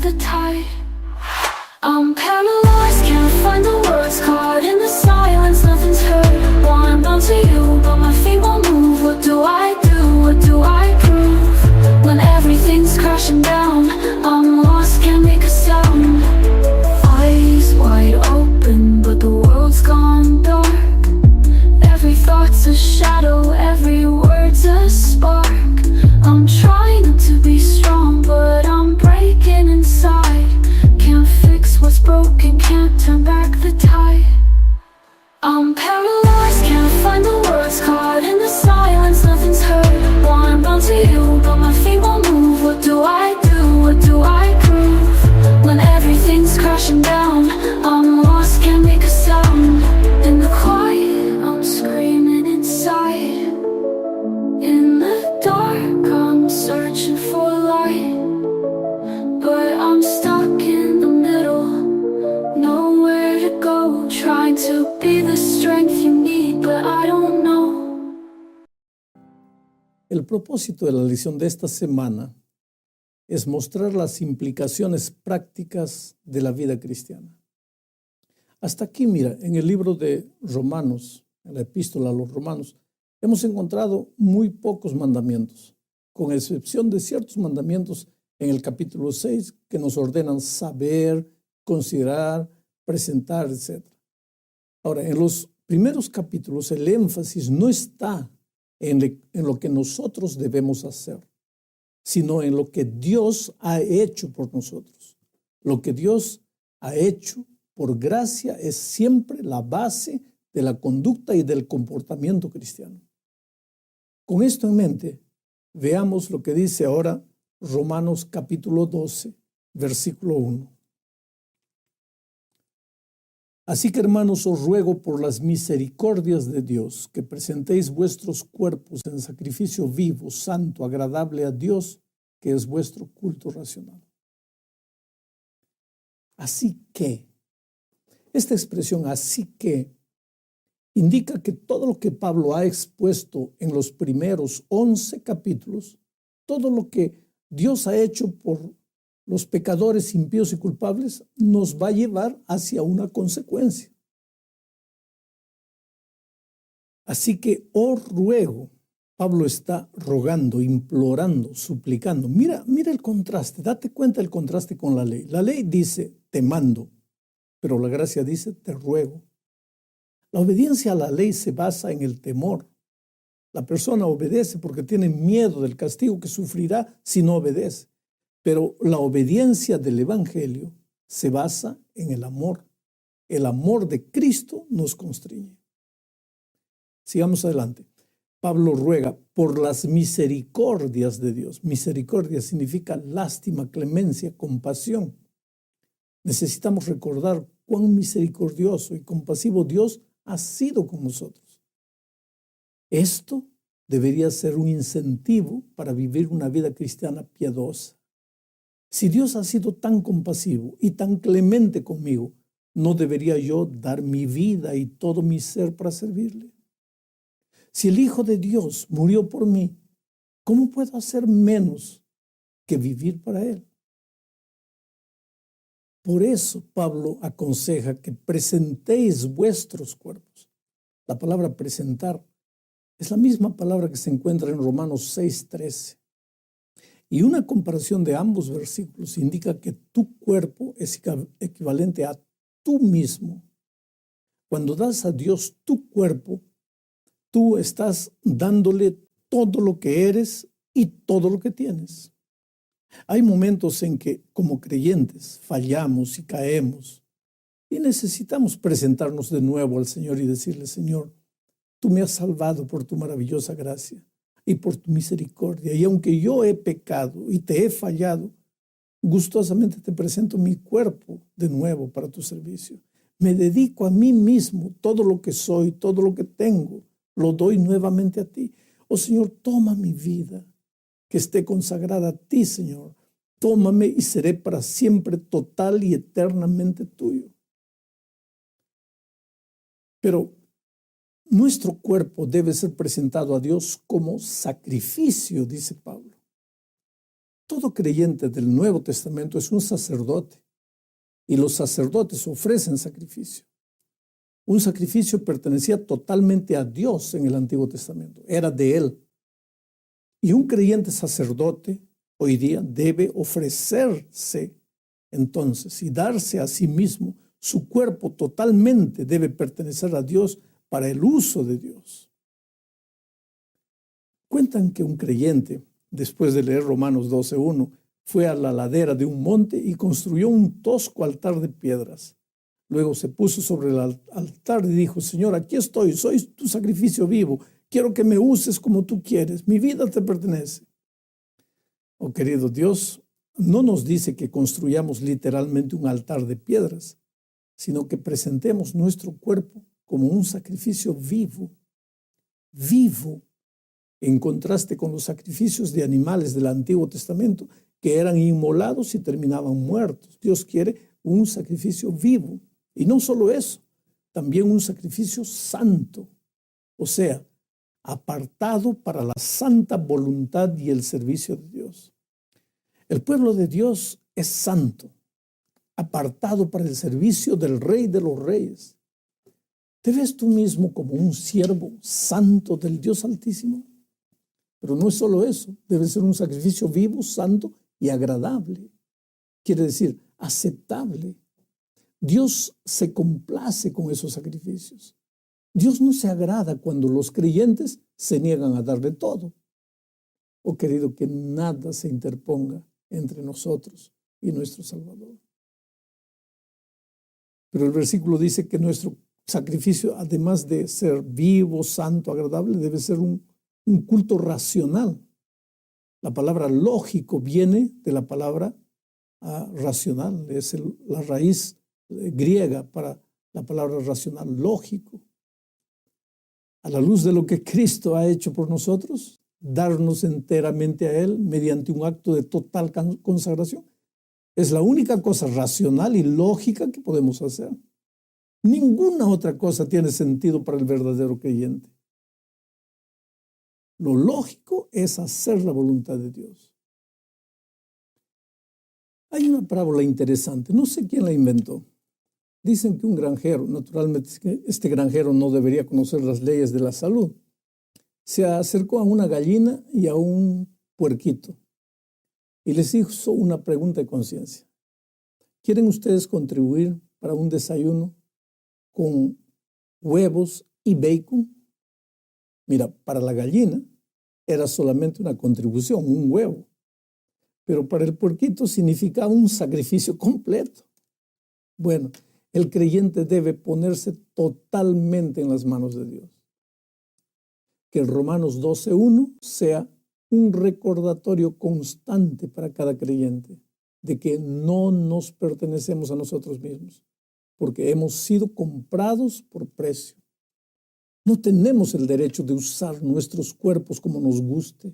the tide. I'm paralyzed, can't find the words, caught in the silence, nothing's heard. Wanna bounce to you, but my feet won't move. What do I do? What do I prove? When everything's crashing down, I'm lost, can't make a sound. Eyes wide open, but the world's gone dark. Every thought's a shadow, every word's a spark. I'm trying not to be strong, but I'm breaking inside. Can't fix what's broken, can't turn back the tide. I'm paralyzed, can't find the words, caught in the silence, nothing's heard. Wanna bounce to you, but my feet won't move. What do I do? What do I prove? When everything's crashing down, I'm lost, can't make a sound. In the quiet, I'm screaming inside. In the dark, I'm searching for light, but I'm stuck in the middle, nowhere to go. Trying to be the strength you need, but I don't know. El propósito de la lección de esta semana es mostrar las implicaciones prácticas de la vida cristiana. Hasta aquí, mira, en el libro de Romanos, en la epístola a los Romanos, hemos encontrado muy pocos mandamientos, con excepción de ciertos mandamientos en el capítulo 6 que nos ordenan saber, considerar, presentar, etc. Ahora, en los primeros capítulos el énfasis no está en lo que nosotros debemos hacer, sino en lo que Dios ha hecho por nosotros. Lo que Dios ha hecho por gracia es siempre la base de la conducta y del comportamiento cristiano. Con esto en mente, veamos lo que dice ahora Romanos capítulo 12, versículo 1. Así que, hermanos, os ruego por las misericordias de Dios que presentéis vuestros cuerpos en sacrificio vivo, santo, agradable a Dios, que es vuestro culto racional. Así que, esta expresión así que indica que todo lo que Pablo ha expuesto en los primeros 11 capítulos, todo lo que Dios ha hecho por los pecadores impíos y culpables, nos va a llevar hacia una consecuencia. Así que os ruego, Pablo está rogando, implorando, suplicando. Mira el contraste, date cuenta del contraste con la ley. La ley dice, te mando, pero la gracia dice, te ruego. La obediencia a la ley se basa en el temor. La persona obedece porque tiene miedo del castigo que sufrirá si no obedece. Pero la obediencia del Evangelio se basa en el amor. El amor de Cristo nos constriñe. Sigamos adelante. Pablo ruega por las misericordias de Dios. Misericordia significa lástima, clemencia, compasión. Necesitamos recordar cuán misericordioso y compasivo Dios ha sido con nosotros. Esto debería ser un incentivo para vivir una vida cristiana piadosa. Si Dios ha sido tan compasivo y tan clemente conmigo, ¿no debería yo dar mi vida y todo mi ser para servirle? Si el Hijo de Dios murió por mí, ¿cómo puedo hacer menos que vivir para Él? Por eso Pablo aconseja que presentéis vuestros cuerpos. La palabra presentar es la misma palabra que se encuentra en Romanos 6:13. Y una comparación de ambos versículos indica que tu cuerpo es equivalente a tú mismo. Cuando das a Dios tu cuerpo, tú estás dándole todo lo que eres y todo lo que tienes. Hay momentos en que, como creyentes, fallamos y caemos y necesitamos presentarnos de nuevo al Señor y decirle, Señor, tú me has salvado por tu maravillosa gracia y por tu misericordia. Y aunque yo he pecado y te he fallado, gustosamente te presento mi cuerpo de nuevo para tu servicio. Me dedico a mí mismo, todo lo que soy, todo lo que tengo, lo doy nuevamente a ti. Oh Señor, toma mi vida, que esté consagrada a ti, Señor. Tómame y seré para siempre total y eternamente tuyo. Pero nuestro cuerpo debe ser presentado a Dios como sacrificio, dice Pablo. Todo creyente del Nuevo Testamento es un sacerdote y los sacerdotes ofrecen sacrificio. Un sacrificio pertenecía totalmente a Dios en el Antiguo Testamento, era de Él. Y un creyente sacerdote hoy día debe ofrecerse entonces y darse a sí mismo. Su cuerpo totalmente debe pertenecer a Dios para el uso de Dios. Cuentan que un creyente, después de leer Romanos 12:1, fue a la ladera de un monte y construyó un tosco altar de piedras. Luego se puso sobre el altar y dijo: Señor, aquí estoy, soy tu sacrificio vivo. Quiero que me uses como tú quieres. Mi vida te pertenece. Oh, querido, Dios no nos dice que construyamos literalmente un altar de piedras, sino que presentemos nuestro cuerpo como un sacrificio vivo, vivo, en contraste con los sacrificios de animales del Antiguo Testamento, que eran inmolados y terminaban muertos. Dios quiere un sacrificio vivo. Y no solo eso, también un sacrificio santo, o sea, apartado para la santa voluntad y el servicio de Dios. El pueblo de Dios es santo, apartado para el servicio del Rey de los Reyes. ¿Te ves tú mismo como un siervo santo del Dios Altísimo? Pero no es solo eso, debe ser un sacrificio vivo, santo y agradable. Quiere decir, aceptable. Dios se complace con esos sacrificios. Dios no se agrada cuando los creyentes se niegan a darle todo. Oh, querido, que nada se interponga entre nosotros y nuestro Salvador. Pero el versículo dice que nuestro sacrificio, además de ser vivo, santo, agradable, debe ser un culto racional. La palabra lógico viene de la palabra racional, es la raíz griega para la palabra racional, lógico. A la luz de lo que Cristo ha hecho por nosotros, darnos enteramente a Él mediante un acto de total consagración, es la única cosa racional y lógica que podemos hacer. Ninguna otra cosa tiene sentido para el verdadero creyente. Lo lógico es hacer la voluntad de Dios. Hay una parábola interesante, no sé quién la inventó. Dicen que un granjero, naturalmente este granjero no debería conocer las leyes de la salud, se acercó a una gallina y a un puerquito y les hizo una pregunta de conciencia. ¿Quieren ustedes contribuir para un desayuno con huevos y bacon? Mira, para la gallina era solamente una contribución, un huevo, pero para el puerquito significaba un sacrificio completo. Bueno, el creyente debe ponerse totalmente en las manos de Dios. Que el Romanos 12:1 sea un recordatorio constante para cada creyente de que no nos pertenecemos a nosotros mismos, porque hemos sido comprados por precio. No tenemos el derecho de usar nuestros cuerpos como nos guste.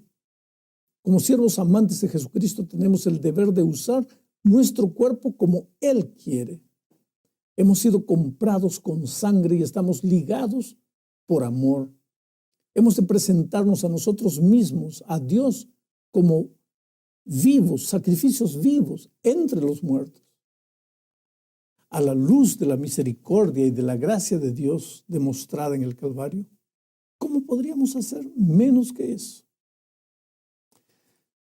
Como siervos amantes de Jesucristo tenemos el deber de usar nuestro cuerpo como Él quiere. Hemos sido comprados con sangre y estamos ligados por amor. Hemos de presentarnos a nosotros mismos, a Dios, como vivos, sacrificios vivos entre los muertos. A la luz de la misericordia y de la gracia de Dios demostrada en el Calvario, ¿cómo podríamos hacer menos que eso?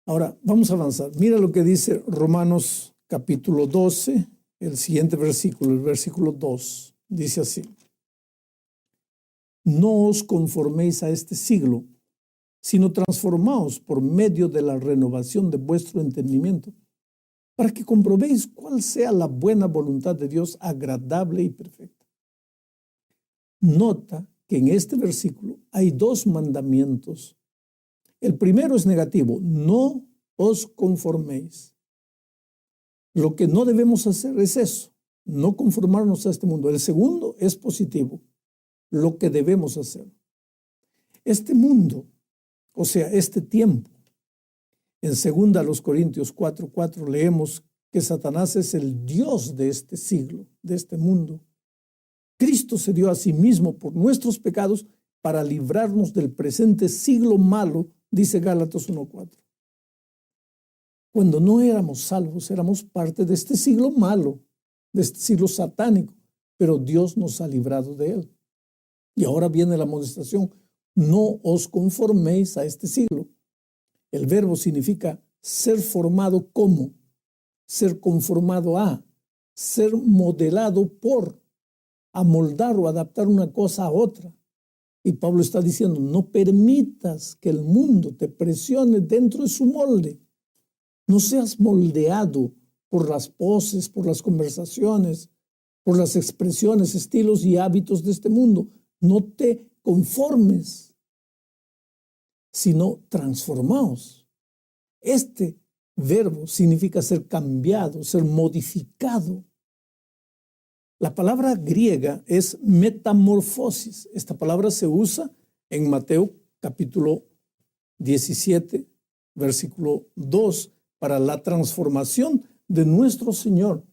Ahora, vamos a avanzar. Mira lo que dice Romanos capítulo 12, el siguiente versículo, el versículo 2. Dice así: no os conforméis a este siglo, sino transformaos por medio de la renovación de vuestro entendimiento, para que comprobéis cuál sea la buena voluntad de Dios, agradable y perfecta. Nota que en este versículo hay dos mandamientos. El primero es negativo: no os conforméis. Lo que no debemos hacer es eso, no conformarnos a este mundo. El segundo es positivo: lo que debemos hacer. Este mundo, o sea, este tiempo. En 2 Corintios 4:4 leemos que Satanás es el Dios de este siglo, de este mundo. Cristo se dio a sí mismo por nuestros pecados para librarnos del presente siglo malo, dice Gálatas 1:4. Cuando no éramos salvos, éramos parte de este siglo malo, de este siglo satánico, pero Dios nos ha librado de él. Y ahora viene la amonestación: no os conforméis a este siglo. El verbo significa ser formado como, ser conformado a, ser modelado por, amoldar o adaptar una cosa a otra. Y Pablo está diciendo: no permitas que el mundo te presione dentro de su molde. No seas moldeado por las poses, por las conversaciones, por las expresiones, estilos y hábitos de este mundo. No te conformes, sino transformaos. Este verbo significa ser cambiado, ser modificado. La palabra griega es metamorfosis. Esta palabra se usa en Mateo capítulo 17, versículo 2, para la transformación de nuestro Señor,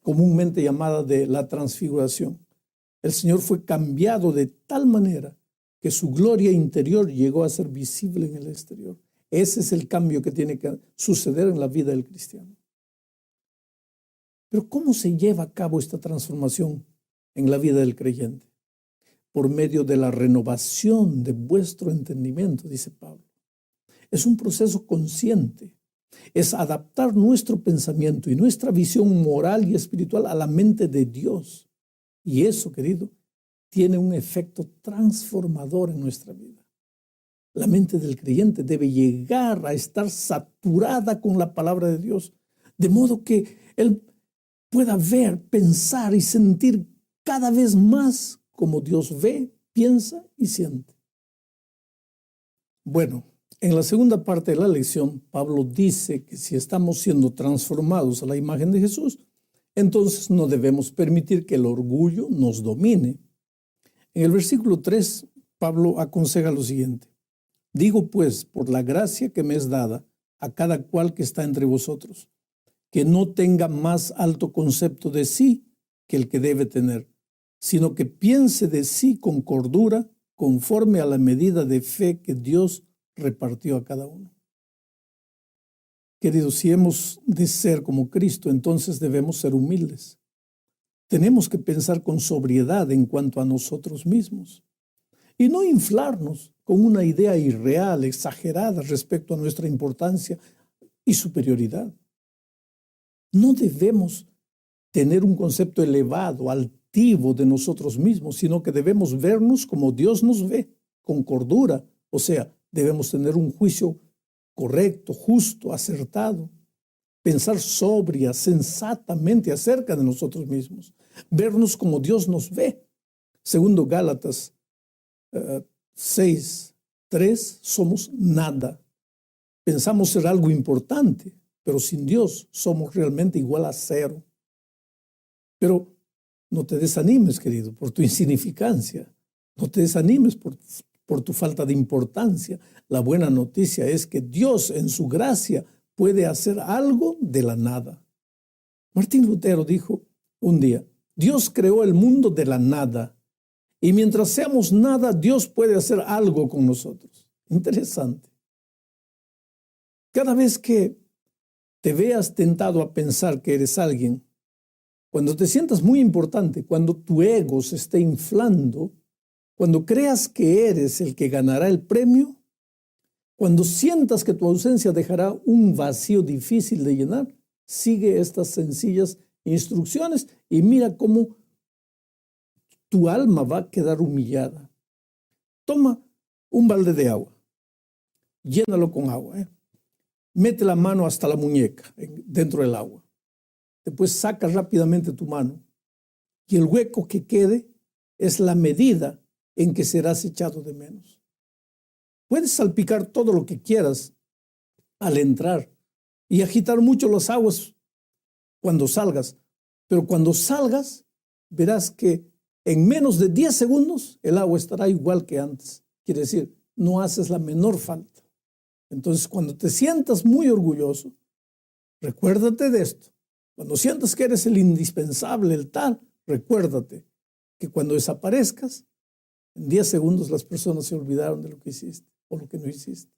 comúnmente llamada de la transfiguración. El Señor fue cambiado de tal manera que su gloria interior llegó a ser visible en el exterior. Ese es el cambio que tiene que suceder en la vida del cristiano. Pero ¿cómo se lleva a cabo esta transformación en la vida del creyente? Por medio de la renovación de vuestro entendimiento, dice Pablo. Es un proceso consciente. Es adaptar nuestro pensamiento y nuestra visión moral y espiritual a la mente de Dios. Y eso, querido, tiene un efecto transformador en nuestra vida. La mente del creyente debe llegar a estar saturada con la palabra de Dios, de modo que él pueda ver, pensar y sentir cada vez más como Dios ve, piensa y siente. Bueno, en la segunda parte de la lección, Pablo dice que si estamos siendo transformados a la imagen de Jesús, entonces no debemos permitir que el orgullo nos domine. En el versículo 3, Pablo aconseja lo siguiente: digo pues, por la gracia que me es dada a cada cual que está entre vosotros, que no tenga más alto concepto de sí que el que debe tener, sino que piense de sí con cordura, conforme a la medida de fe que Dios repartió a cada uno. Queridos, si hemos de ser como Cristo, entonces debemos ser humildes. Tenemos que pensar con sobriedad en cuanto a nosotros mismos y no inflarnos con una idea irreal, exagerada respecto a nuestra importancia y superioridad. No debemos tener un concepto elevado, altivo de nosotros mismos, sino que debemos vernos como Dios nos ve, con cordura. O sea, debemos tener un juicio correcto, justo, acertado, pensar sobria, sensatamente acerca de nosotros mismos, vernos como Dios nos ve. Segundo Gálatas 6:3, somos nada. Pensamos ser algo importante, pero sin Dios somos realmente igual a cero. Pero no te desanimes, querido, por tu insignificancia. No te desanimes por tu falta de importancia. La buena noticia es que Dios en su gracia puede hacer algo de la nada. Martín Lutero dijo un día: Dios creó el mundo de la nada, y mientras seamos nada, Dios puede hacer algo con nosotros. Interesante. Cada vez que te veas tentado a pensar que eres alguien, cuando te sientas muy importante, cuando tu ego se esté inflando, cuando creas que eres el que ganará el premio, cuando sientas que tu ausencia dejará un vacío difícil de llenar, sigue estas sencillas instrucciones y mira cómo tu alma va a quedar humillada. Toma un balde de agua, llénalo con agua, mete la mano hasta la muñeca dentro del agua. Después saca rápidamente tu mano y el hueco que quede es la medida en que serás echado de menos. Puedes salpicar todo lo que quieras al entrar y agitar mucho las aguas cuando salgas, pero cuando salgas verás que en menos de 10 segundos el agua estará igual que antes. Quiere decir, no haces la menor falta. Entonces, cuando te sientas muy orgulloso, recuérdate de esto. Cuando sientas que eres el indispensable, el tal, recuérdate que cuando desaparezcas, en 10 segundos las personas se olvidaron de lo que hiciste o lo que no hiciste.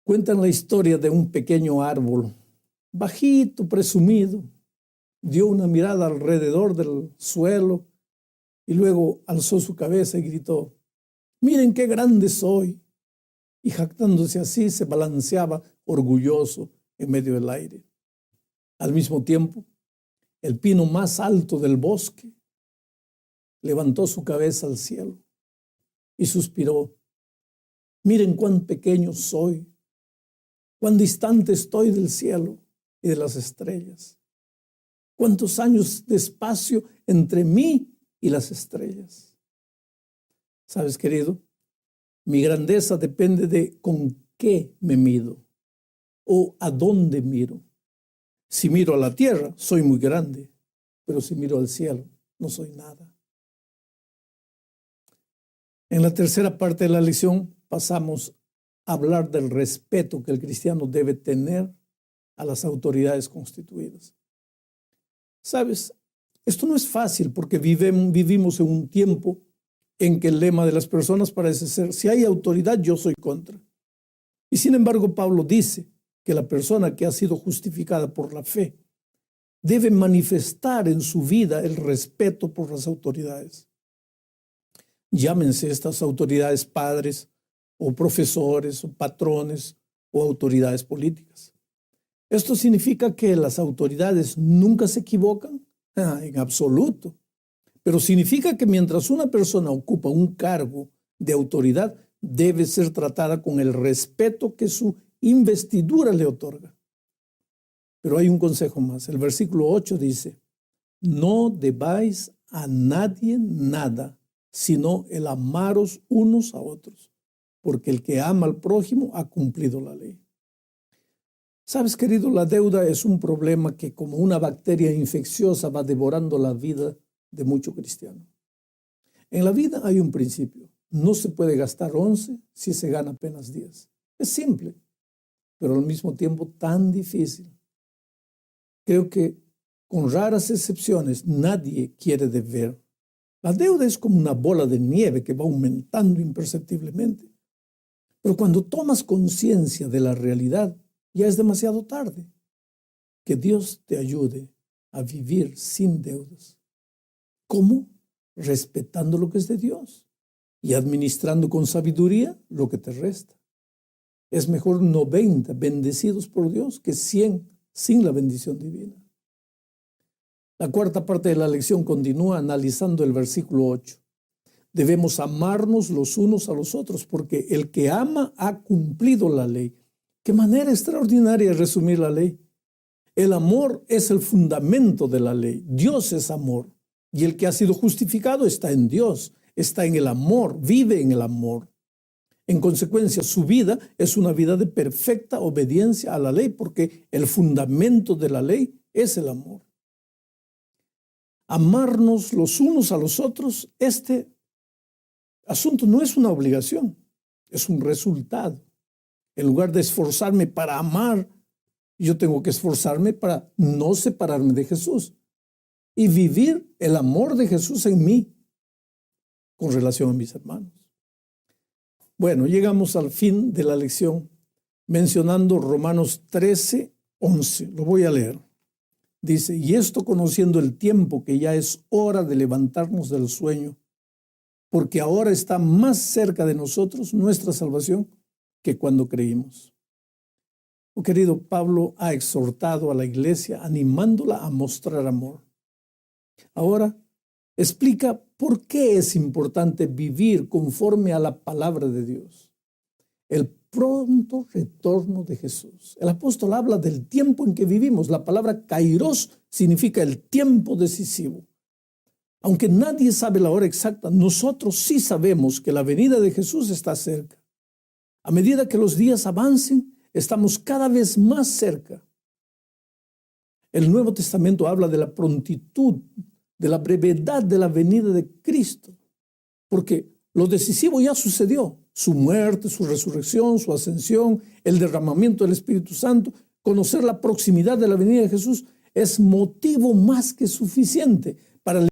Cuentan la historia de un pequeño árbol, bajito, presumido, dio una mirada alrededor del suelo y luego alzó su cabeza y gritó: «Miren qué grande soy». Y jactándose así, se balanceaba orgulloso en medio del aire. Al mismo tiempo, el pino más alto del bosque levantó su cabeza al cielo y suspiró: «Miren cuán pequeño soy, cuán distante estoy del cielo y de las estrellas. Cuántos años de espacio entre mí y las estrellas». ¿Sabes, querido? Mi grandeza depende de con qué me mido o a dónde miro. Si miro a la tierra, soy muy grande, pero si miro al cielo, no soy nada. En la tercera parte de la lección pasamos a hablar del respeto que el cristiano debe tener a las autoridades constituidas. ¿Sabes? Esto no es fácil porque vivimos en un tiempo en que el lema de las personas parece ser: si hay autoridad, yo soy contra. Y sin embargo, Pablo dice que la persona que ha sido justificada por la fe debe manifestar en su vida el respeto por las autoridades. Llámense estas autoridades padres o profesores o patrones o autoridades políticas. ¿Esto significa que las autoridades nunca se equivocan? En absoluto. Pero significa que mientras una persona ocupa un cargo de autoridad, debe ser tratada con el respeto que su investidura le otorga. Pero hay un consejo más. El versículo 8 dice: «No debáis a nadie nada, sino el amaros unos a otros, porque el que ama al prójimo ha cumplido la ley». ¿Sabes, querido? La deuda es un problema que, como una bacteria infecciosa, va devorando la vida de mucho cristiano. En la vida hay un principio: no se puede gastar 11 si se gana apenas 10. Es simple, pero al mismo tiempo tan difícil. Creo que, con raras excepciones, nadie quiere deber. La deuda es como una bola de nieve que va aumentando imperceptiblemente. Pero cuando tomas conciencia de la realidad, ya es demasiado tarde. Que Dios te ayude a vivir sin deudas. ¿Cómo? Respetando lo que es de Dios y administrando con sabiduría lo que te resta. Es mejor 90 bendecidos por Dios que 100 sin la bendición divina. La cuarta parte de la lección continúa analizando el versículo 8. Debemos amarnos los unos a los otros porque el que ama ha cumplido la ley. Qué manera extraordinaria de resumir la ley. El amor es el fundamento de la ley. Dios es amor. Y el que ha sido justificado está en Dios, está en el amor, vive en el amor. En consecuencia, su vida es una vida de perfecta obediencia a la ley, porque el fundamento de la ley es el amor. Amarnos los unos a los otros, este asunto no es una obligación, es un resultado. En lugar de esforzarme para amar, yo tengo que esforzarme para no separarme de Jesús y vivir el amor de Jesús en mí con relación a mis hermanos. Bueno, llegamos al fin de la lección mencionando Romanos 13:11. Lo voy a leer. Dice: «Y esto conociendo el tiempo, que ya es hora de levantarnos del sueño, porque ahora está más cerca de nosotros nuestra salvación que cuando creímos». Oh, querido, Pablo ha exhortado a la iglesia animándola a mostrar amor. Ahora explica por qué es importante vivir conforme a la palabra de Dios. El pronto retorno de Jesús. El apóstol habla del tiempo en que vivimos. La palabra kairos significa el tiempo decisivo. Aunque nadie sabe la hora exacta, nosotros sí sabemos que la venida de Jesús está cerca. A medida que los días avancen, estamos cada vez más cerca. El Nuevo Testamento habla de la prontitud, de la brevedad de la venida de Cristo, porque lo decisivo ya sucedió: su muerte, su resurrección, su ascensión, el derramamiento del Espíritu Santo. Conocer la proximidad de la venida de Jesús es motivo más que suficiente para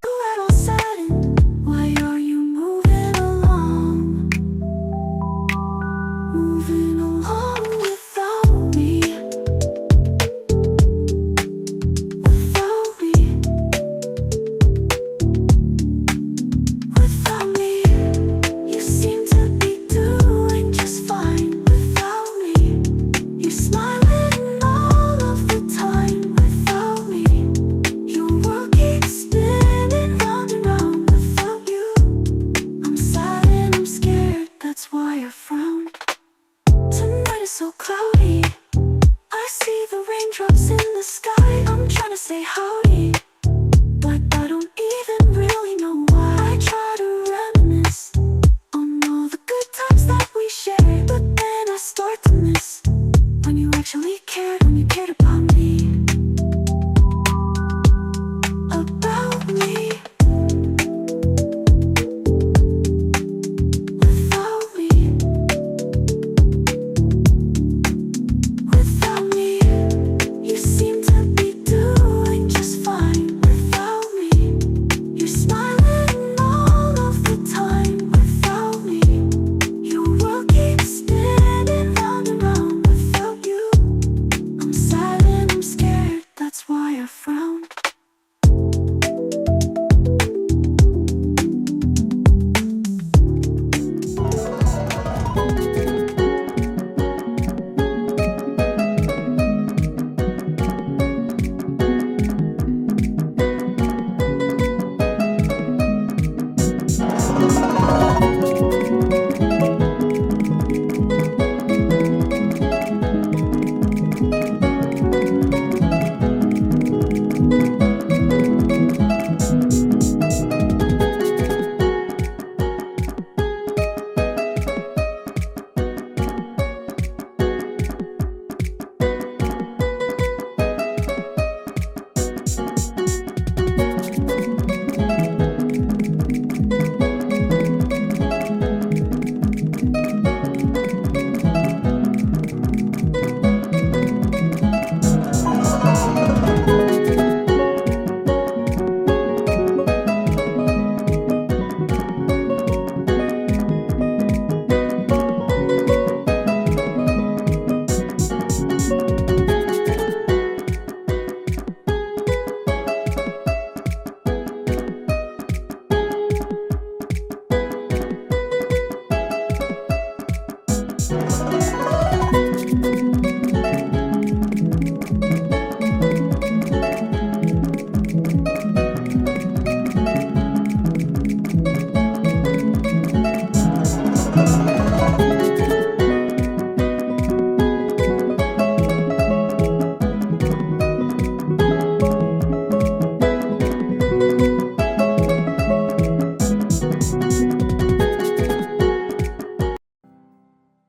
so cloudy. I see the raindrops in the sky. I'm trying to say howdy, but I don't even really know why. I try to reminisce on all the good times that we shared, but then I start to miss when you actually cared, when you cared about me. About me. Without me. Without me. You seem to be doing just fine. Without me. You're smiling all of the time. Without me. Your world keeps spinning round and round. Without you, I'm silent, I'm scared. That's why I frown.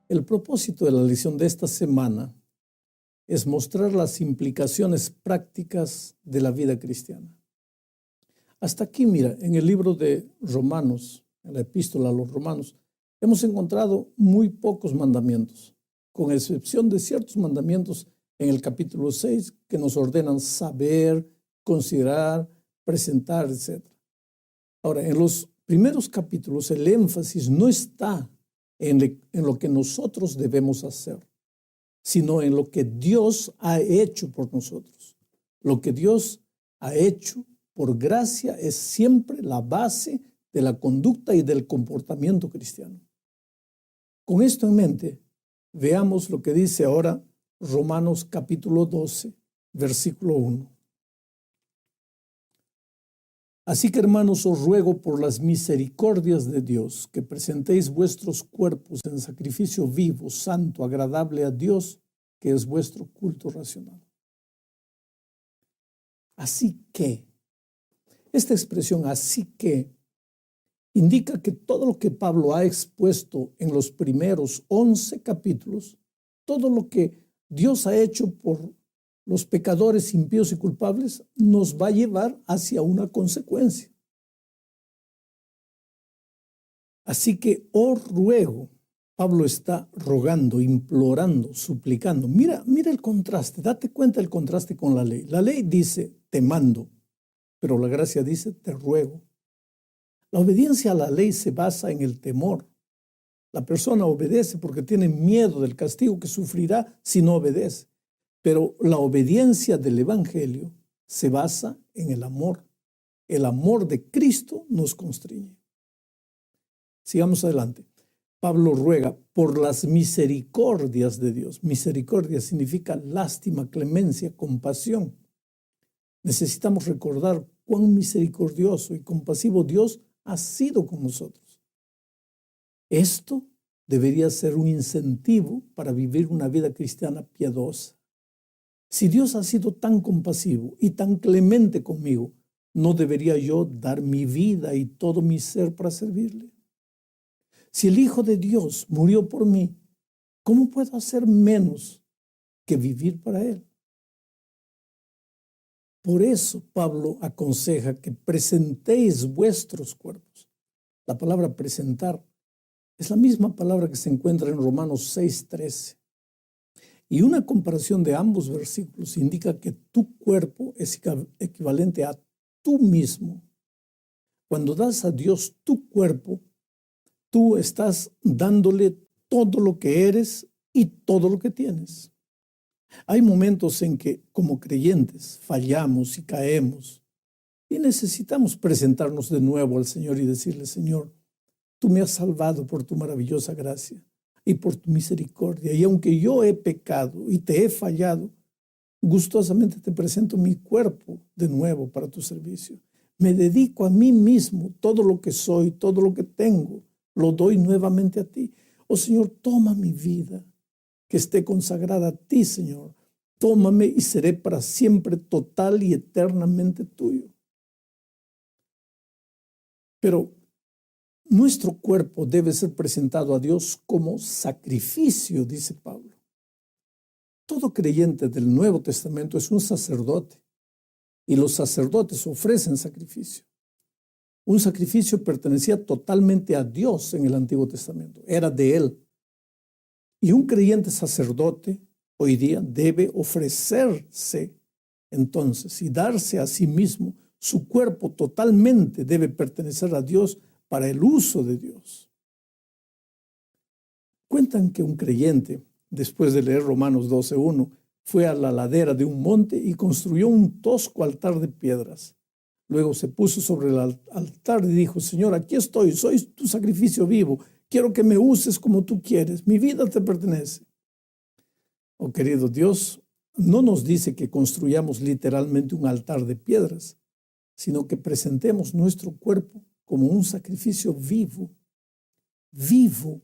El propósito de la lección de esta semana es mostrar las implicaciones prácticas de la vida cristiana. Hasta aquí, mira, en el libro de Romanos, en la epístola a los Romanos, hemos encontrado muy pocos mandamientos, con excepción de ciertos mandamientos en el capítulo 6 que nos ordenan saber, considerar, presentar, etc. Ahora, en los primeros capítulos el énfasis no está en lo que nosotros debemos hacer, sino en lo que Dios ha hecho por nosotros. Lo que Dios ha hecho por gracia es siempre la base de la conducta y del comportamiento cristiano. Con esto en mente, veamos lo que dice ahora Romanos capítulo 12, versículo 1. Así que, hermanos, os ruego por las misericordias de Dios que presentéis vuestros cuerpos en sacrificio vivo, santo, agradable a Dios, que es vuestro culto racional. Así que, esta expresión así que indica que todo lo que Pablo ha expuesto en los primeros 11 capítulos, todo lo que Dios ha hecho por los pecadores impíos y culpables, nos va a llevar hacia una consecuencia. Así que os ruego, Pablo está rogando, implorando, suplicando. Mira el contraste, date cuenta del contraste con la ley. La ley dice, te mando, pero la gracia dice, te ruego. La obediencia a la ley se basa en el temor. La persona obedece porque tiene miedo del castigo que sufrirá si no obedece. Pero la obediencia del Evangelio se basa en el amor. El amor de Cristo nos constriñe. Sigamos adelante. Pablo ruega por las misericordias de Dios. Misericordia significa lástima, clemencia, compasión. Necesitamos recordar cuán misericordioso y compasivo Dios ha sido con nosotros. Esto debería ser un incentivo para vivir una vida cristiana piadosa. Si Dios ha sido tan compasivo y tan clemente conmigo, ¿no debería yo dar mi vida y todo mi ser para servirle? Si el Hijo de Dios murió por mí, ¿cómo puedo hacer menos que vivir para Él? Por eso Pablo aconseja que presentéis vuestros cuerpos. La palabra presentar es la misma palabra que se encuentra en Romanos 6:13. Y una comparación de ambos versículos indica que tu cuerpo es equivalente a tú mismo. Cuando das a Dios tu cuerpo, tú estás dándole todo lo que eres y todo lo que tienes. Hay momentos en que, como creyentes, fallamos y caemos y necesitamos presentarnos de nuevo al Señor y decirle: Señor, tú me has salvado por tu maravillosa gracia y por tu misericordia. Y aunque yo he pecado y te he fallado, gustosamente te presento mi cuerpo de nuevo para tu servicio. Me dedico a mí mismo, todo lo que soy, todo lo que tengo, lo doy nuevamente a ti. Oh Señor, toma mi vida, que esté consagrada a ti, Señor. Tómame y seré para siempre total y eternamente tuyo. Pero nuestro cuerpo debe ser presentado a Dios como sacrificio, dice Pablo. Todo creyente del Nuevo Testamento es un sacerdote y los sacerdotes ofrecen sacrificio. Un sacrificio pertenecía totalmente a Dios en el Antiguo Testamento, era de Él. Y un creyente sacerdote hoy día debe ofrecerse entonces y darse a sí mismo. Su cuerpo totalmente debe pertenecer a Dios para el uso de Dios. Cuentan que un creyente, después de leer Romanos 12:1, fue a la ladera de un monte y construyó un tosco altar de piedras. Luego se puso sobre el altar y dijo: Señor, aquí estoy, soy tu sacrificio vivo. Quiero que me uses como tú quieres. Mi vida te pertenece. Oh querido, Dios no nos dice que construyamos literalmente un altar de piedras, sino que presentemos nuestro cuerpo como un sacrificio vivo, vivo,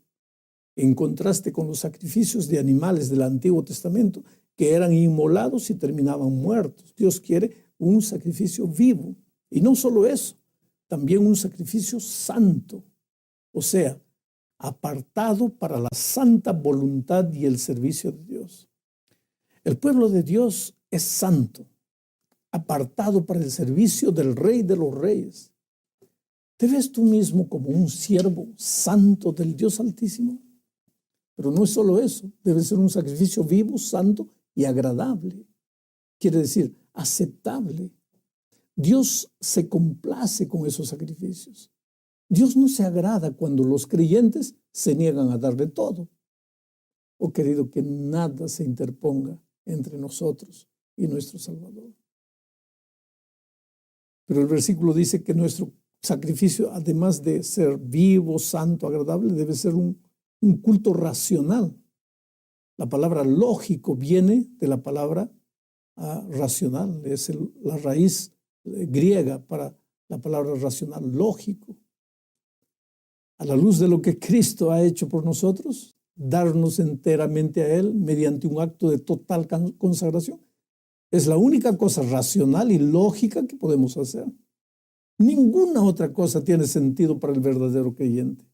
en contraste con los sacrificios de animales del Antiguo Testamento, que eran inmolados y terminaban muertos. Dios quiere un sacrificio vivo. Y no solo eso, también un sacrificio santo, o sea, apartado para la santa voluntad y el servicio de Dios. El pueblo de Dios es santo, apartado para el servicio del Rey de los Reyes. ¿Te ves tú mismo como un siervo santo del Dios Altísimo? Pero no es solo eso, debe ser un sacrificio vivo, santo y agradable. Quiere decir, aceptable. Dios se complace con esos sacrificios. Dios no se agrada cuando los creyentes se niegan a darle todo. Oh querido, que nada se interponga entre nosotros y nuestro Salvador. Pero el versículo dice que nuestro sacrificio, además de ser vivo, santo, agradable, debe ser un culto racional. La palabra lógico viene de la palabra racional, es la raíz griega para la palabra racional, lógico. A la luz de lo que Cristo ha hecho por nosotros, darnos enteramente a Él mediante un acto de total consagración, es la única cosa racional y lógica que podemos hacer. Ninguna otra cosa tiene sentido para el verdadero creyente.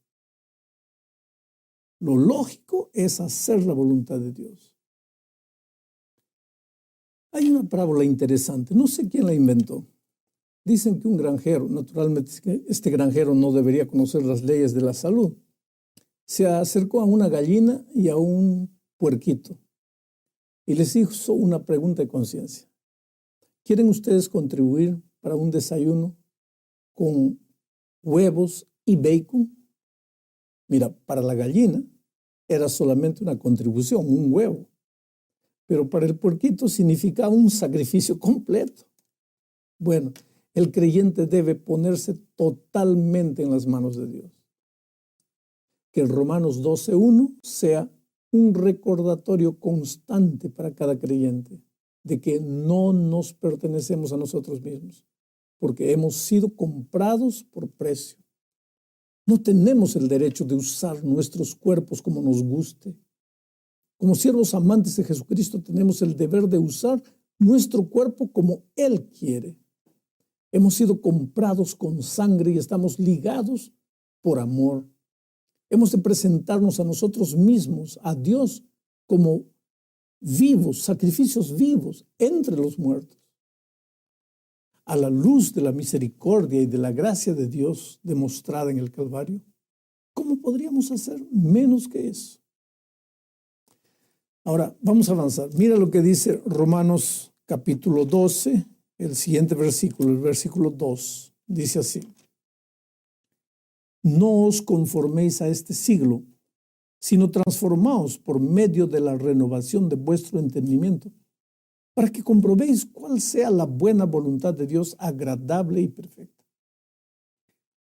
Lo lógico es hacer la voluntad de Dios. Hay una parábola interesante, no sé quién la inventó. Dicen que un granjero, naturalmente este granjero no debería conocer las leyes de la salud, se acercó a una gallina y a un puerquito y les hizo una pregunta de conciencia. ¿Quieren ustedes contribuir para un desayuno con huevos y bacon? Mira, para la gallina era solamente una contribución, un huevo, pero para el puerquito significaba un sacrificio completo. Bueno, el creyente debe ponerse totalmente en las manos de Dios. Que el Romanos 12:1 sea un recordatorio constante para cada creyente de que no nos pertenecemos a nosotros mismos, porque hemos sido comprados por precio. No tenemos el derecho de usar nuestros cuerpos como nos guste. Como siervos amantes de Jesucristo tenemos el deber de usar nuestro cuerpo como Él quiere. Hemos sido comprados con sangre y estamos ligados por amor. Hemos de presentarnos a nosotros mismos, a Dios, como vivos, sacrificios vivos entre los muertos. A la luz de la misericordia y de la gracia de Dios demostrada en el Calvario, ¿cómo podríamos hacer menos que eso? Ahora, vamos a avanzar. Mira lo que dice Romanos capítulo 12, el siguiente versículo, el versículo 2. Dice así: no os conforméis a este siglo, sino transformaos por medio de la renovación de vuestro entendimiento, para que comprobéis cuál sea la buena voluntad de Dios, agradable y perfecta.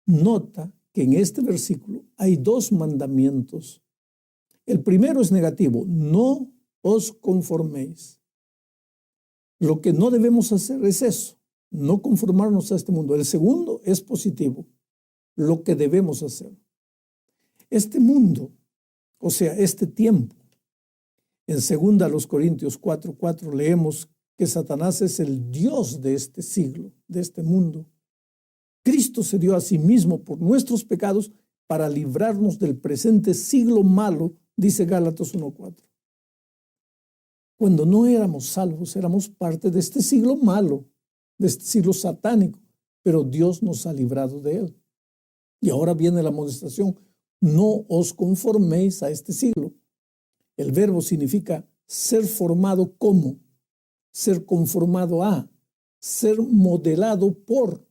Nota que en este versículo hay dos mandamientos. El primero es negativo: no os conforméis. Lo que no debemos hacer es eso, no conformarnos a este mundo. El segundo es positivo: lo que debemos hacer. Este mundo, o sea, este tiempo, en 2 Corintios 4:4 leemos que Satanás es el Dios de este siglo, de este mundo. Cristo se dio a sí mismo por nuestros pecados para librarnos del presente siglo malo, dice Gálatas 1:4. Cuando no éramos salvos, éramos parte de este siglo malo, de este siglo satánico, pero Dios nos ha librado de él. Y ahora viene la amonestación: no os conforméis a este siglo. El verbo significa ser formado como, ser conformado a, ser modelado por,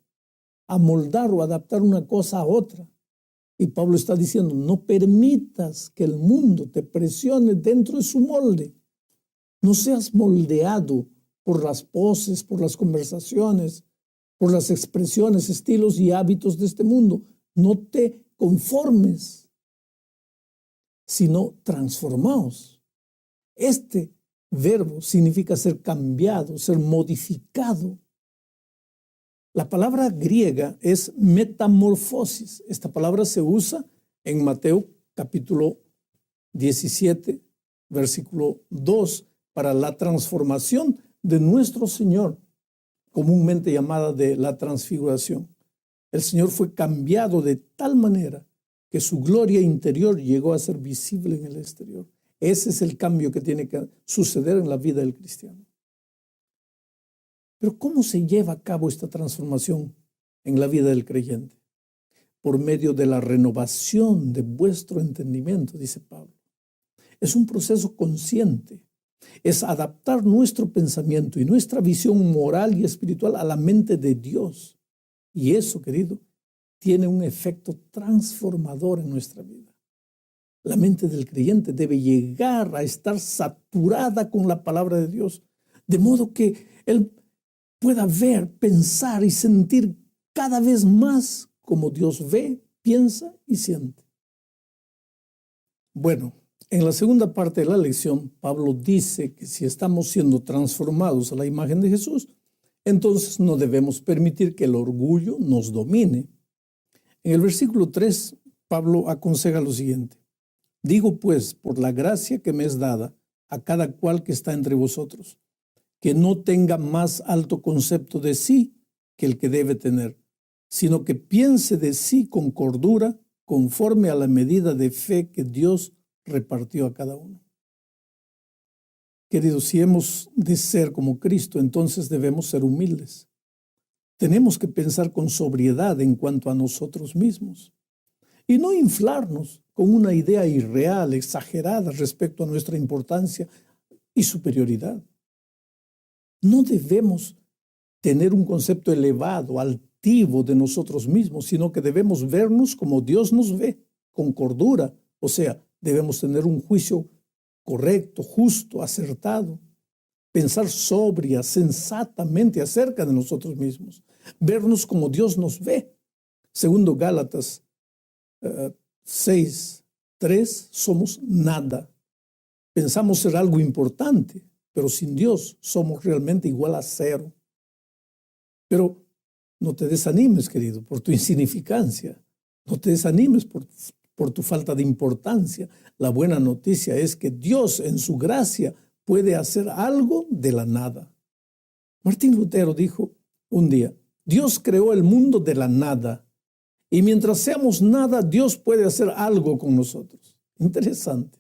amoldar o adaptar una cosa a otra. Y Pablo está diciendo: no permitas que el mundo te presione dentro de su molde. No seas moldeado por las poses, por las conversaciones, por las expresiones, estilos y hábitos de este mundo. No te conformes, sino transformaos. Este verbo significa ser cambiado, ser modificado. La palabra griega es metamorfosis. Esta palabra se usa en Mateo capítulo 17, versículo 2, para la transformación de nuestro Señor, comúnmente llamada de la transfiguración. El Señor fue cambiado de tal manera que su gloria interior llegó a ser visible en el exterior. Ese es el cambio que tiene que suceder en la vida del cristiano. Pero ¿cómo se lleva a cabo esta transformación en la vida del creyente? Por medio de la renovación de vuestro entendimiento, dice Pablo. Es un proceso consciente. Es adaptar nuestro pensamiento y nuestra visión moral y espiritual a la mente de Dios. Y eso, querido, tiene un efecto transformador en nuestra vida. La mente del creyente debe llegar a estar saturada con la palabra de Dios, de modo que él pueda ver, pensar y sentir cada vez más como Dios ve, piensa y siente. Bueno, en la segunda parte de la lección, Pablo dice que si estamos siendo transformados a la imagen de Jesús, entonces no debemos permitir que el orgullo nos domine. En el versículo 3, Pablo aconseja lo siguiente: digo pues, por la gracia que me es dada a cada cual que está entre vosotros, que no tenga más alto concepto de sí que el que debe tener, sino que piense de sí con cordura, conforme a la medida de fe que Dios repartió a cada uno. Queridos, si hemos de ser como Cristo, entonces debemos ser humildes. Tenemos que pensar con sobriedad en cuanto a nosotros mismos y no inflarnos con una idea irreal, exagerada respecto a nuestra importancia y superioridad. No debemos tener un concepto elevado, altivo de nosotros mismos, sino que debemos vernos como Dios nos ve, con cordura. O sea, debemos tener un juicio correcto, justo, acertado. Pensar sobria, sensatamente acerca de nosotros mismos. Vernos como Dios nos ve. Segundo Gálatas 6:3, somos nada. Pensamos ser algo importante, pero sin Dios somos realmente igual a cero. Pero no te desanimes, querido, por tu insignificancia. No te desanimes por tu falta de importancia. La buena noticia es que Dios en su gracia puede hacer algo de la nada. Martín Lutero dijo un día, Dios creó el mundo de la nada y mientras seamos nada, Dios puede hacer algo con nosotros. Interesante.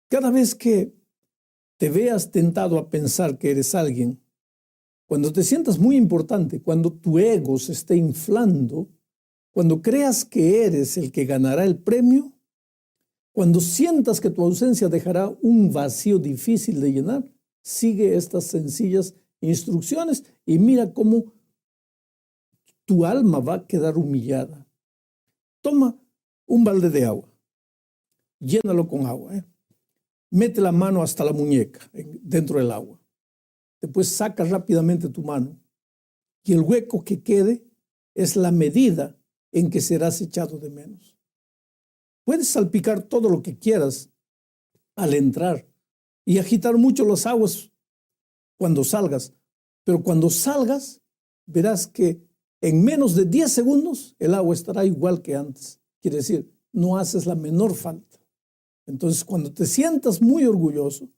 Cada vez que te veas tentado a pensar que eres alguien, cuando te sientas muy importante, cuando tu ego se esté inflando, cuando creas que eres el que ganará el premio, cuando sientas que tu ausencia dejará un vacío difícil de llenar, sigue estas sencillas instrucciones y mira cómo tu alma va a quedar humillada. Toma un balde de agua, llénalo con agua, mete la mano hasta la muñeca dentro del agua. Después saca rápidamente tu mano y el hueco que quede es la medida en que serás echado de menos. Puedes salpicar todo lo que quieras al entrar y agitar mucho las aguas cuando salgas, pero cuando salgas verás que en menos de 10 segundos el agua estará igual que antes. Quiere decir, no haces la menor falta. Entonces, cuando te sientas muy orgulloso,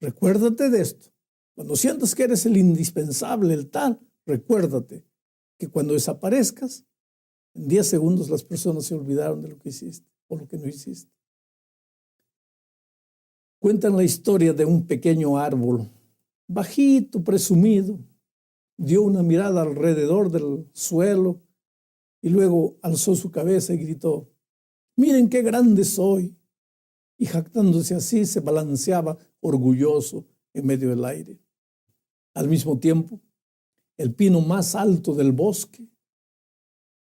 recuérdate de esto. Cuando sientas que eres el indispensable, el tal, recuérdate que cuando desaparezcas, en 10 segundos las personas se olvidaron de lo que hiciste o lo que no hiciste. Cuentan la historia de un pequeño árbol, bajito, presumido, dio una mirada alrededor del suelo y luego alzó su cabeza y gritó, miren qué grande soy. Y jactándose así se balanceaba orgulloso en medio del aire. Al mismo tiempo, el pino más alto del bosque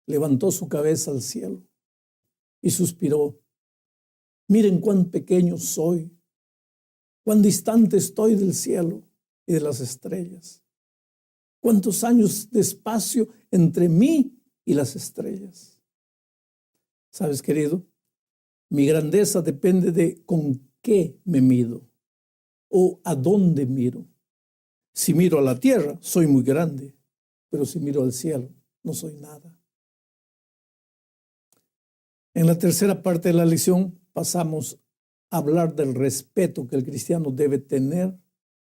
levantó su cabeza al cielo y suspiró. Miren cuán pequeño soy, cuán distante estoy del cielo y de las estrellas. Cuántos años de espacio entre mí y las estrellas. ¿Sabes, querido? Mi grandeza depende de con qué me mido o a dónde miro. Si miro a la tierra, soy muy grande, pero si miro al cielo, no soy nada. En la tercera parte de la lección pasamos a hablar del respeto que el cristiano debe tener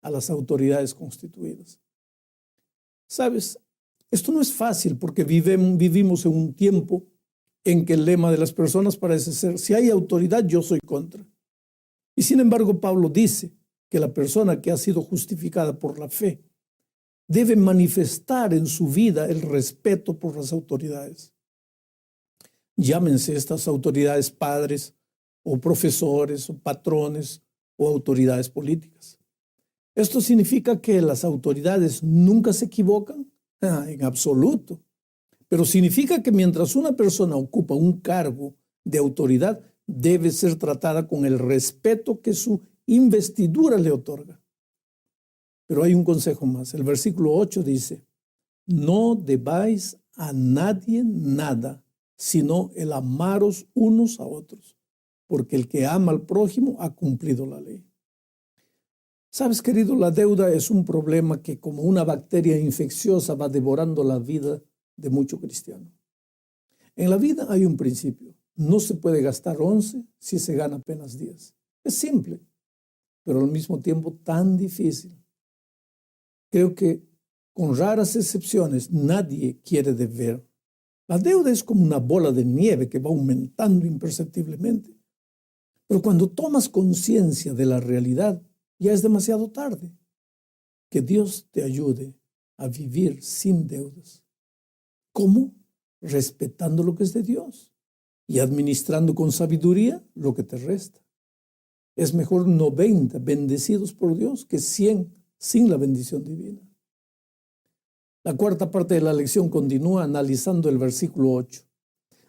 a las autoridades constituidas. ¿Sabes? Esto no es fácil porque vivimos en un tiempo en que el lema de las personas parece ser, si hay autoridad, yo soy contra. Y sin embargo, Pablo dice que la persona que ha sido justificada por la fe debe manifestar en su vida el respeto por las autoridades. Llámense estas autoridades padres o profesores o patrones o autoridades políticas. ¿Esto significa que las autoridades nunca se equivocan? En absoluto. Pero significa que mientras una persona ocupa un cargo de autoridad, debe ser tratada con el respeto que su investidura le otorga. Pero hay un consejo más. El versículo 8 dice, no debáis a nadie nada, sino el amaros unos a otros, porque el que ama al prójimo ha cumplido la ley. Sabes, querido, la deuda es un problema que como una bacteria infecciosa va devorando la vida de mucho cristiano. En la vida hay un principio. No se puede gastar 11 si se gana apenas 10. Es simple, pero al mismo tiempo tan difícil. Creo que con raras excepciones nadie quiere deber. La deuda es como una bola de nieve que va aumentando imperceptiblemente. Pero cuando tomas conciencia de la realidad, ya es demasiado tarde. Que Dios te ayude a vivir sin deudas. ¿Cómo? Respetando lo que es de Dios y administrando con sabiduría lo que te resta. Es mejor 90 bendecidos por Dios que 100 sin la bendición divina. La cuarta parte de la lección continúa analizando el versículo 8.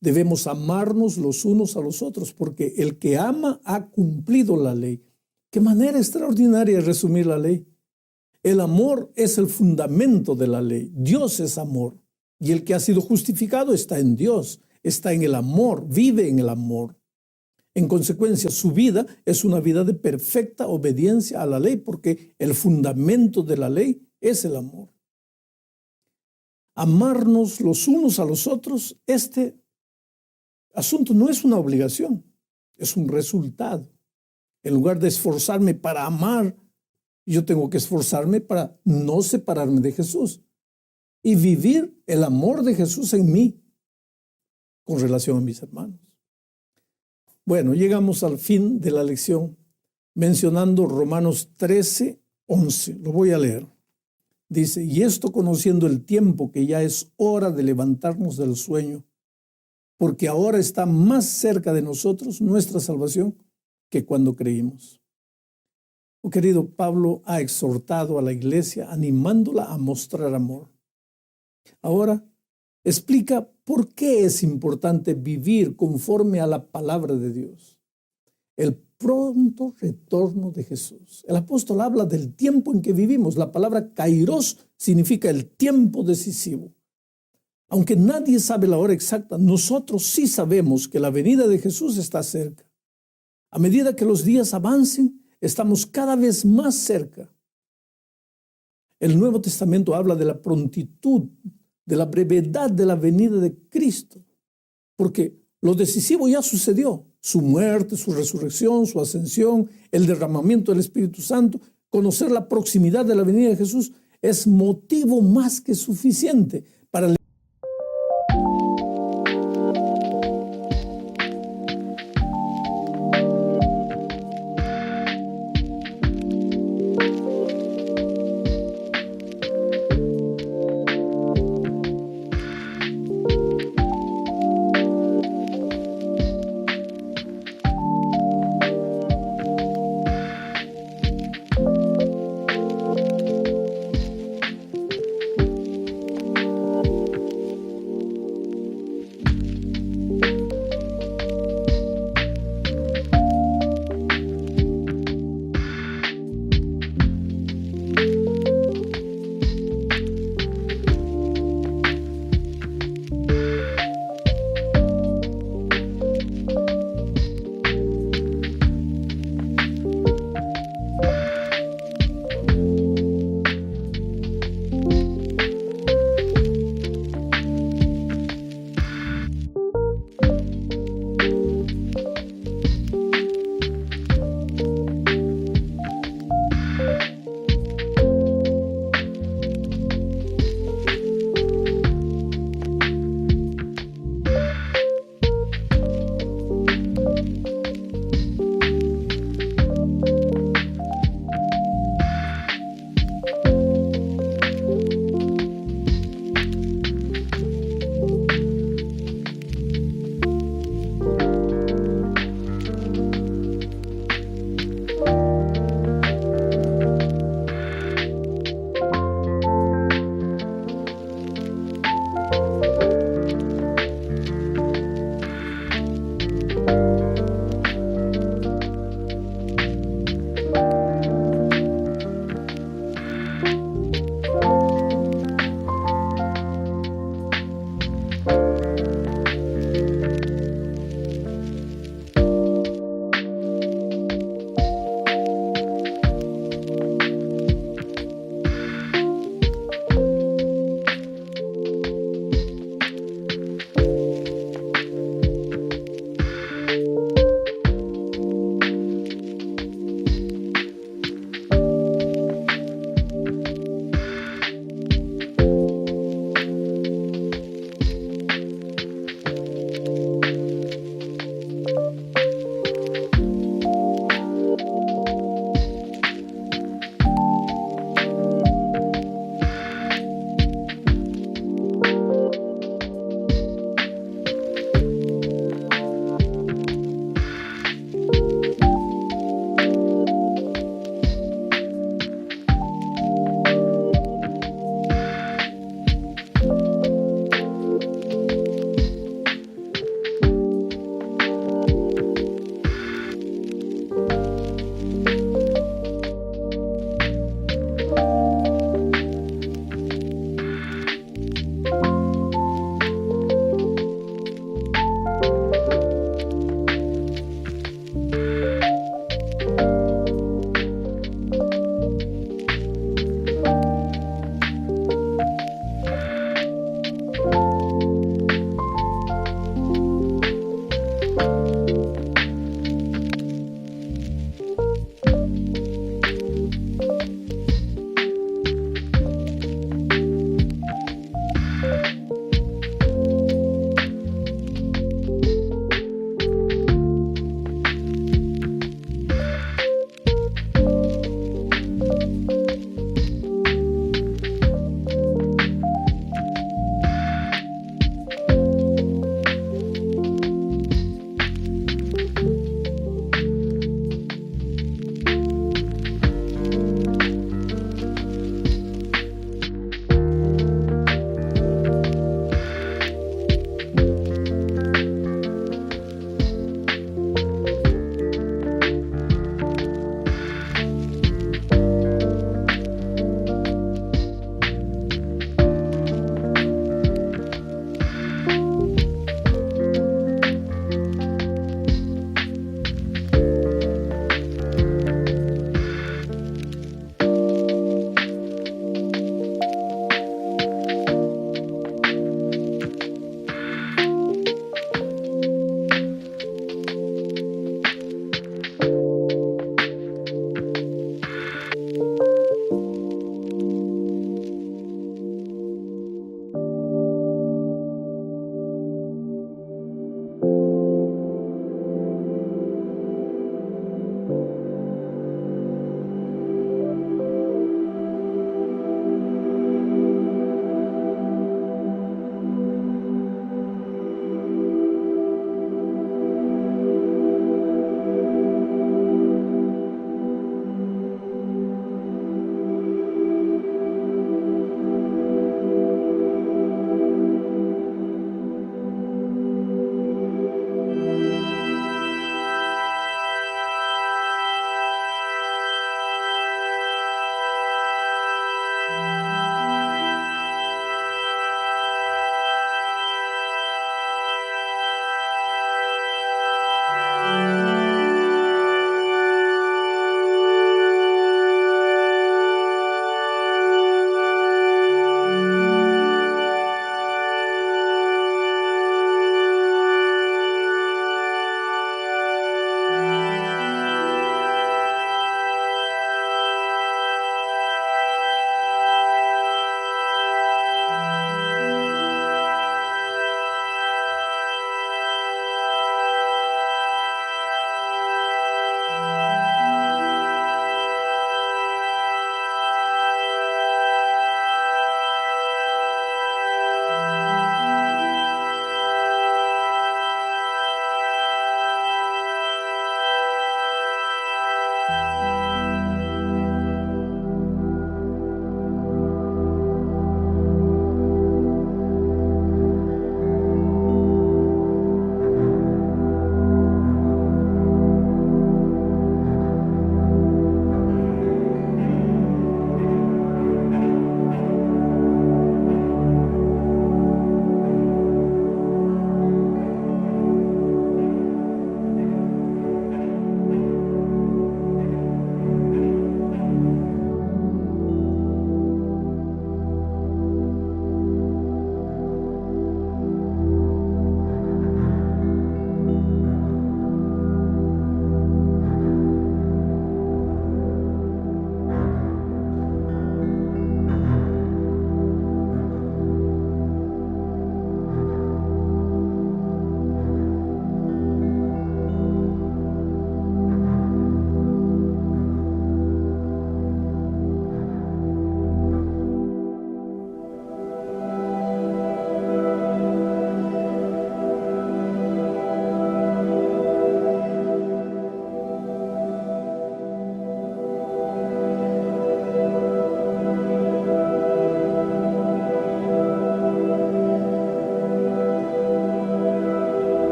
Debemos amarnos los unos a los otros porque el que ama ha cumplido la ley. Qué manera extraordinaria de resumir la ley. El amor es el fundamento de la ley. Dios es amor. Y el que ha sido justificado está en Dios, está en el amor, vive en el amor. En consecuencia, su vida es una vida de perfecta obediencia a la ley porque el fundamento de la ley es el amor. amarnos los unos a los otros, este asunto no es una obligación, es un resultado. En lugar de esforzarme para amar, yo tengo que esforzarme para no separarme de Jesús y vivir el amor de Jesús en mí con relación a mis hermanos. Bueno, llegamos al fin de la lección mencionando Romanos 13:11. Lo voy a leer. Dice, y esto conociendo el tiempo que ya es hora de levantarnos del sueño, porque ahora está más cerca de nosotros nuestra salvación que cuando creímos. Oh, querido, Pablo ha exhortado a la iglesia animándola a mostrar amor. Ahora explica por qué es importante vivir conforme a la palabra de Dios. El pronto retorno de Jesús. El apóstol habla del tiempo en que vivimos. La palabra kairos significa el tiempo decisivo. Aunque nadie sabe la hora exacta, nosotros sí sabemos que la venida de Jesús está cerca. A medida que los días avancen, estamos cada vez más cerca. El Nuevo Testamento habla de la prontitud, de la brevedad de la venida de Cristo, porque lo decisivo ya sucedió. Su muerte, su resurrección, su ascensión, el derramamiento del Espíritu Santo. Conocer la proximidad de la venida de Jesús es motivo más que suficiente para